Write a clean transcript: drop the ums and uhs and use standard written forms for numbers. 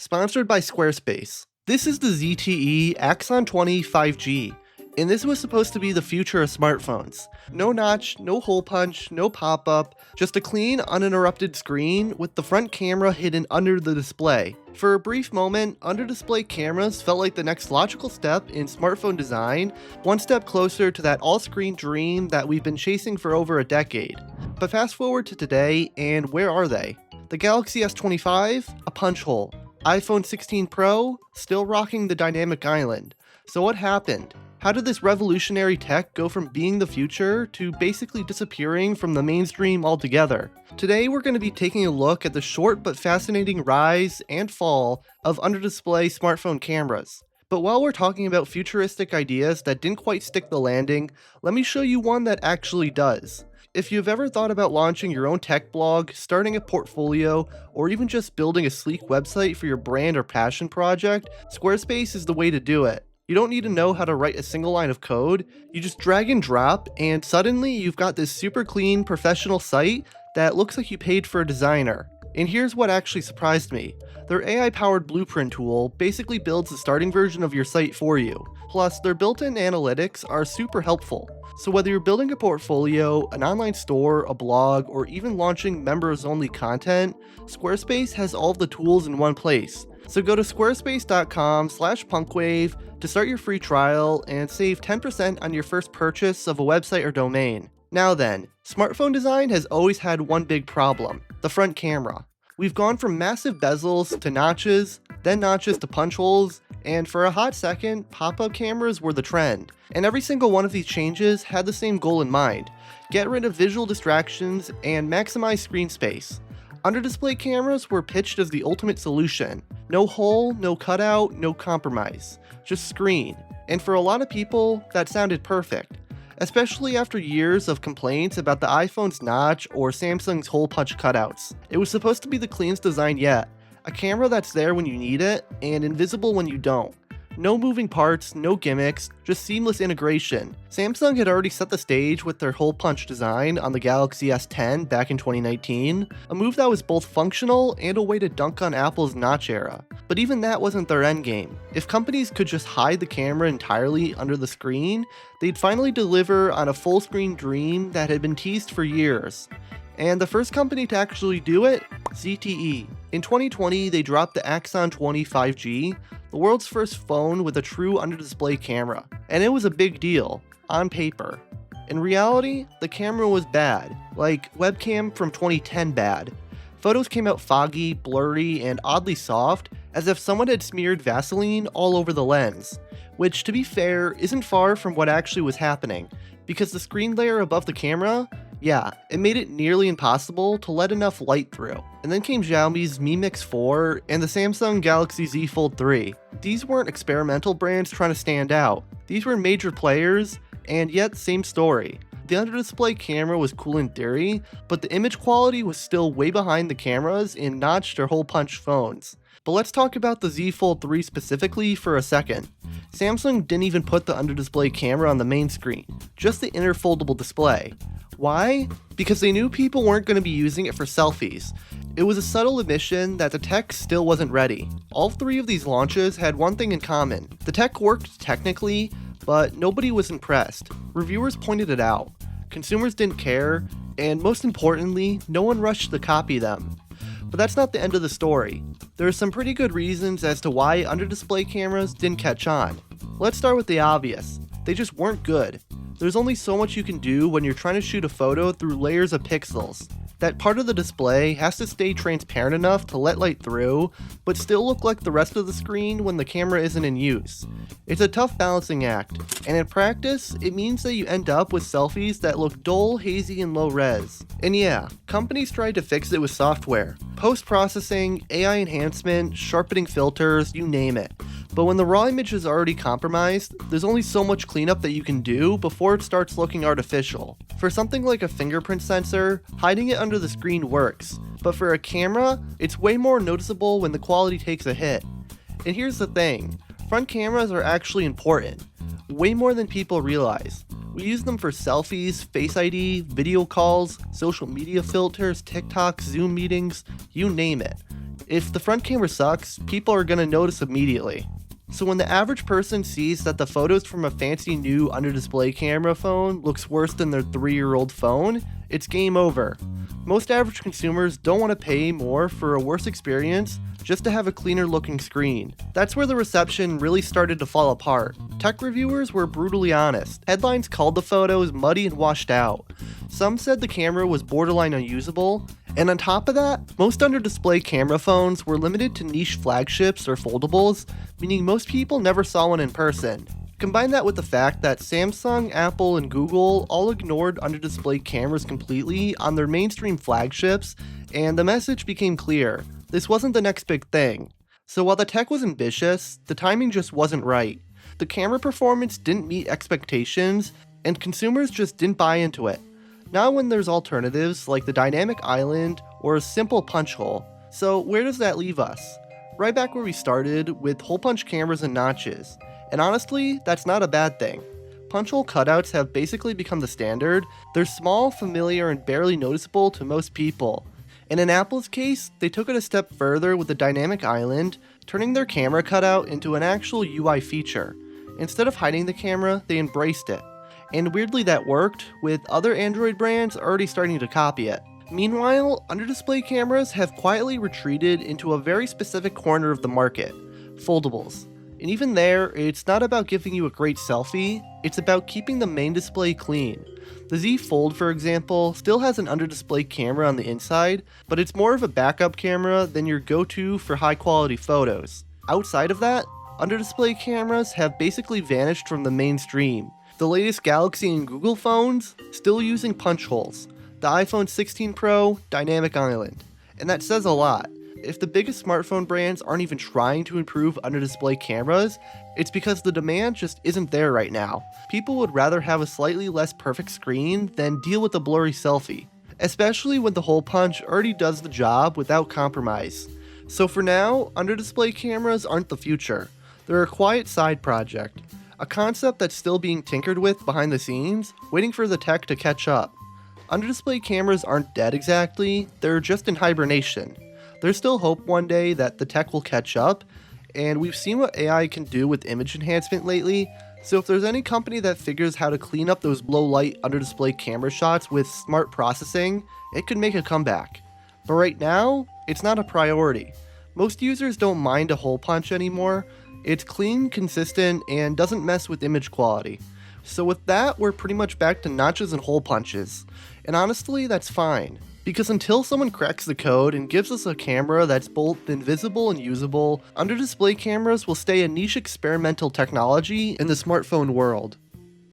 sponsored by Squarespace. This is the ZTE Axon 20 5G, and this was supposed to be the future of smartphones. No notch, no hole punch, no pop-up, just a clean, uninterrupted screen with the front camera hidden under the display. For a brief moment, under-display cameras felt like the next logical step in smartphone design, one step closer to that all-screen dream that we've been chasing for over a decade. But fast forward to today, and where are they? The Galaxy S25, a punch hole. iPhone 16 Pro, still rocking the dynamic island. So what happened? How did this revolutionary tech go from being the future to basically disappearing from the mainstream altogether? Today we're going to be taking a look at the short but fascinating rise and fall of under-display smartphone cameras. But while we're talking about futuristic ideas that didn't quite stick the landing, let me show you one that actually does. If you've ever thought about launching your own tech blog, starting a portfolio, or even just building a sleek website for your brand or passion project, Squarespace is the way to do it. You don't need to know how to write a single line of code, you just drag and drop, and suddenly you've got this super clean, professional site that looks like you paid for a designer. And here's what actually surprised me. Their AI-powered blueprint tool basically builds the starting version of your site for you. Plus, their built-in analytics are super helpful. So whether you're building a portfolio, an online store, a blog, or even launching members-only content, Squarespace has all of the tools in one place. So go to squarespace.com/punkwave to start your free trial and save 10% on your first purchase of a website or domain. Now then, smartphone design has always had one big problem: the front camera. We've gone from massive bezels to notches, then notches to punch holes, and for a hot second, pop-up cameras were the trend. And every single one of these changes had the same goal in mind: get rid of visual distractions and maximize screen space. Under-display cameras were pitched as the ultimate solution. No hole, no cutout, no compromise. Just screen. And for a lot of people, that sounded perfect. Especially after years of complaints about the iPhone's notch or Samsung's hole punch cutouts. It was supposed to be the cleanest design yet. A camera that's there when you need it, and invisible when you don't. No moving parts, no gimmicks, just seamless integration. Samsung had already set the stage with their hole punch design on the Galaxy S10 back in 2019, a move that was both functional and a way to dunk on Apple's notch era. But even that wasn't their endgame. If companies could just hide the camera entirely under the screen, they'd finally deliver on a full screen dream that had been teased for years. And the first company to actually do it? ZTE. In 2020, they dropped the Axon 20 5G, the world's first phone with a true under-display camera. And it was a big deal, on paper. In reality, the camera was bad, like webcam from 2010 bad. Photos came out foggy, blurry, and oddly soft, as if someone had smeared Vaseline all over the lens. Which, to be fair, isn't far from what actually was happening, because the screen layer above the camera, yeah, it made it nearly impossible to let enough light through. And then came Xiaomi's Mi Mix 4 and the Samsung Galaxy Z Fold 3. These weren't experimental brands trying to stand out. These were major players, and yet same story. The under-display camera was cool in theory, but the image quality was still way behind the cameras in notched or hole punch phones. But let's talk about the Z Fold 3 specifically for a second. Samsung didn't even put the under-display camera on the main screen, just the inner foldable display. Why? Because they knew people weren't going to be using it for selfies. It was a subtle admission that the tech still wasn't ready. All three of these launches had one thing in common. The tech worked technically, but nobody was impressed. Reviewers pointed it out. Consumers didn't care, and most importantly, no one rushed to copy them. But that's not the end of the story. There are some pretty good reasons as to why under-display cameras didn't catch on. Let's start with the obvious. They just weren't good. There's only so much you can do when you're trying to shoot a photo through layers of pixels. That part of the display has to stay transparent enough to let light through, but still look like the rest of the screen when the camera isn't in use. It's a tough balancing act, and in practice, it means that you end up with selfies that look dull, hazy, and low res. And yeah, companies tried to fix it with software. Post-processing, AI enhancement, sharpening filters, you name it. But when the raw image is already compromised, there's only so much cleanup that you can do before it starts looking artificial. For something like a fingerprint sensor, hiding it under the screen works, but for a camera, it's way more noticeable when the quality takes a hit. And here's the thing, front cameras are actually important, way more than people realize. We use them for selfies, Face ID, video calls, social media filters, TikTok, Zoom meetings, you name it. If the front camera sucks, people are gonna notice immediately. So when the average person sees that the photos from a fancy new under-display camera phone looks worse than their 3-year-old phone, it's game over. Most average consumers don't want to pay more for a worse experience just to have a cleaner looking screen. That's where the reception really started to fall apart. Tech reviewers were brutally honest. Headlines called the photos muddy and washed out. Some said the camera was borderline unusable, and on top of that, most under-display camera phones were limited to niche flagships or foldables, meaning most people never saw one in person. Combine that with the fact that Samsung, Apple, and Google all ignored under-display cameras completely on their mainstream flagships, and the message became clear. This wasn't the next big thing. So while the tech was ambitious, the timing just wasn't right. The camera performance didn't meet expectations, and consumers just didn't buy into it. Not when there's alternatives like the dynamic island or a simple punch hole. So where does that leave us? Right back where we started, with hole punch cameras and notches. And honestly, that's not a bad thing. Punch hole cutouts have basically become the standard. They're small, familiar, and barely noticeable to most people. And in Apple's case, they took it a step further with the dynamic island, turning their camera cutout into an actual UI feature. Instead of hiding the camera, they embraced it. And weirdly that worked, with other Android brands already starting to copy it. Meanwhile, under-display cameras have quietly retreated into a very specific corner of the market: foldables. And even there, it's not about giving you a great selfie, it's about keeping the main display clean. The Z Fold, for example, still has an under-display camera on the inside, but it's more of a backup camera than your go-to for high-quality photos. Outside of that, under-display cameras have basically vanished from the mainstream. The latest Galaxy and Google phones still using punch holes. The iPhone 16 Pro, dynamic island. And that says a lot. If the biggest smartphone brands aren't even trying to improve under-display cameras, it's because the demand just isn't there right now. People would rather have a slightly less perfect screen than deal with a blurry selfie, especially when the hole punch already does the job without compromise. So for now, under-display cameras aren't the future. They're a quiet side project, a concept that's still being tinkered with behind the scenes, waiting for the tech to catch up. Under-display cameras aren't dead exactly, they're just in hibernation. There's still hope one day that the tech will catch up, and we've seen what AI can do with image enhancement lately, so if there's any company that figures how to clean up those low light under-display camera shots with smart processing, it could make a comeback. But right now, it's not a priority. Most users don't mind a hole punch anymore. It's clean, consistent, and doesn't mess with image quality. So with that, we're pretty much back to notches and hole punches. And honestly, that's fine. Because until someone cracks the code and gives us a camera that's both invisible and usable, under-display cameras will stay a niche experimental technology in the smartphone world.